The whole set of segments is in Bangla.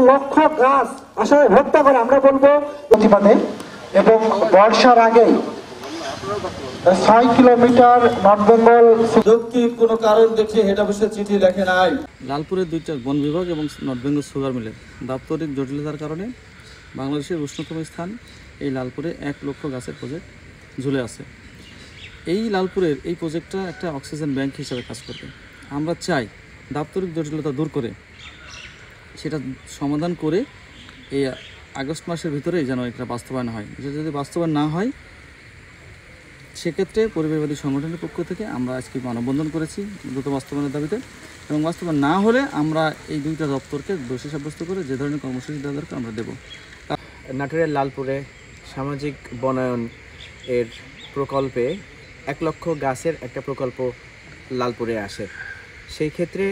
লক্ষ গাছ আসলে হত্যা করে আমরা বলবো প্রতিবাদে এবং বর্ষার আগেই 6 কিলোমিটার নর্থ বেঙ্গল যৌক্তিক কোনো কারণ দেখিয়ে হেড অফিসে চিঠি লেখে নাই। লালপুরের দুইটা বন বিভাগ এবং নর্থ বেঙ্গল সুগার মিলের দাপ্তরিক জটিলতার কারণে বাংলাদেশের উষ্ণতম স্থান এই লালপুরে 1 লক্ষ গাছের প্রজেক্ট ঝুলে আছে। এই লালপুরের এই প্রজেক্টটা একটা অক্সিজেন ব্যাংক হিসেবে কাজ করবে। আমরা চাই দাপ্তরিক জটিলতা দূর করে সেটা সমাধান করে এই আগস্ট মাসের ভিতরেই যেন এটা বাস্তবায়ন হয়। এটা যদি বাস্তবায়ন না হয় সেক্ষেত্রে পরিবেশবাদী সংগঠনের পক্ষ থেকে আমরা আজকে মানববন্ধন করেছি দ্রুত বাস্তবায়নের দাবিতে, এবং বাস্তবায়ন না হলে আমরা এই দুইটা দপ্তরকে দোষী সাব্যস্ত করে যে ধরনের কর্মসূচি দেওয়া দরকার আমরা দেবো। নাটোরের লালপুরে সামাজিক বনায়ন এর প্রকল্পে 1 লক্ষ গাছের একটা প্রকল্প লালপুরে আসে। সেই ক্ষেত্রে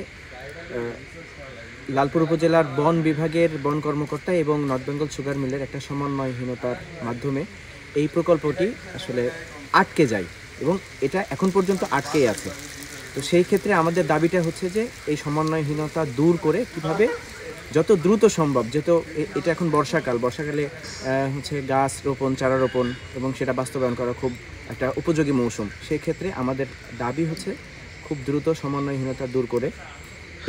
লালপুর উপজেলার বন বিভাগের বন কর্মকর্তা এবং নর্থ বেঙ্গল সুগার মিলের একটা সমন্বয়হীনতার মাধ্যমে এই প্রকল্পটি আসলে আটকে যায় এবং এটা এখন পর্যন্ত আটকেই আছে। তো সেই ক্ষেত্রে আমাদের দাবিটা হচ্ছে যে এই সমন্বয়হীনতা দূর করে কিভাবে যত দ্রুত সম্ভব, যেহেতু এটা এখন বর্ষাকালে হচ্ছে গাছ রোপণ, চারা রোপণ এবং সেটা বাস্তবায়ন করা খুব একটা উপযোগী মৌসুম। সেই ক্ষেত্রে আমাদের দাবি হচ্ছে খুব দ্রুত সমন্বয়হীনতা দূর করে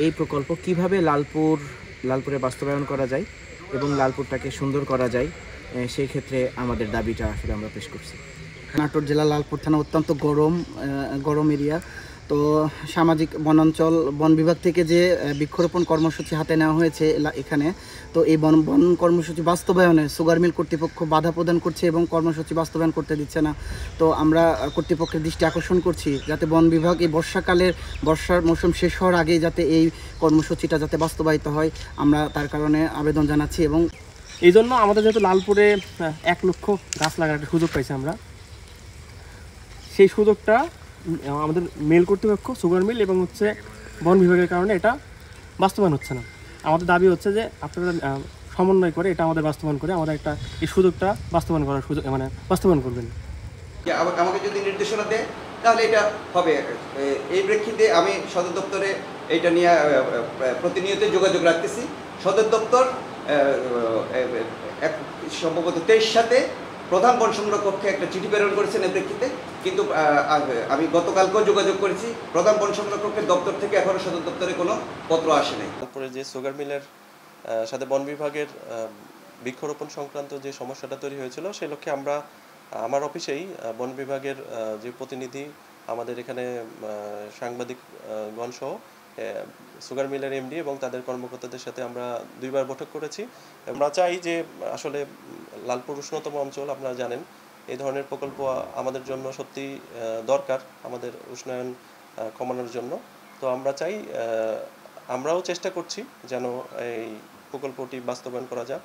এই প্রকল্প কিভাবে লালপুরে বাস্তবায়ন করা যায় এবং লালপুরটাকে সুন্দর করা যায়, সেই ক্ষেত্রে আমাদের দাবিটা আসলে আমরা পেশ করছি। নাটোর জেলা লালপুর থানা অত্যন্ত গরম এরিয়া। তো সামাজিক বনাঞ্চল বন বিভাগ থেকে যে বৃক্ষরোপণ কর্মসূচি হাতে নেওয়া হয়েছে এখানে, তো এই বন কর্মসূচি বাস্তবায়নে সুগার মিল কর্তৃপক্ষ বাধা প্রদান করছে এবং কর্মসূচি বাস্তবায়ন করতে দিচ্ছে না। তো আমরা কর্তৃপক্ষের দৃষ্টি আকর্ষণ করছি যাতে বন বিভাগ এই বর্ষার মৌসুম শেষ হওয়ার আগেই যাতে এই কর্মসূচিটা যাতে বাস্তবায়িত হয়, আমরা তার কারণে আবেদন জানাচ্ছি। এবং এই জন্য আমাদের যেহেতু লালপুরে 1 লক্ষ গাছ লাগার একটা সুযোগ পাইছি আমরা, সেই সুযোগটা আমাদের মিল কর্তৃপক্ষ সুগার মিল এবং হচ্ছে বন বিভাগের কারণে এটা বাস্তবায়ন হচ্ছে না। আমাদের দাবি হচ্ছে যে আপনারা সমন্বয় করে এটা আমাদের বাস্তবায়ন করে আমাদের একটা এই সুযোগটা বাস্তবায়ন করার সুযোগ বাস্তবায়ন করবেন। আমাকে যদি নির্দেশনা দেয় তাহলে এটা হবে। এই প্রেক্ষিতে আমি সদর দপ্তরে এইটা নিয়ে প্রতিনিয়ত যোগাযোগ রাখতেছি। সদর দপ্তর সম্ভবত 23 সাথে প্রধান বন সংরক্ষক কক্ষে একটা চিঠি প্রেরণ করেছেন এই প্রেক্ষিতে, কিন্তু আমি গতকালকেও যোগাযোগ করেছি, প্রধান বন সংরক্ষকের দপ্তর থেকে এখনও সদর দপ্তরে কোনো পত্র আসে নাই। তারপরে যে সুগার মিলের সাথে বন বিভাগের বৃক্ষরোপণ সংক্রান্ত যে সমস্যাটা তৈরি হয়েছিল, সেই লক্ষ্যে আমার অফিসেই বন বিভাগের যে প্রতিনিধি, আমাদের এখানে সাংবাদিকগণ সহ সুগার মিলের এমডি এবং তাদের কর্মকর্তাদের সাথে আমরা 2 বার বৈঠক করেছি। আমরা চাই যে আসলে লালপুর উষ্ণতম অঞ্চল, আপনারা জানেন এই ধরনের প্রকল্প আমাদের জন্য সত্যি দরকার আমাদের উষ্ণায়ন কমানোর জন্য। তো আমরা চাই, আমরাও চেষ্টা করছি যেন এই প্রকল্পটি বাস্তবায়ন করা যায়।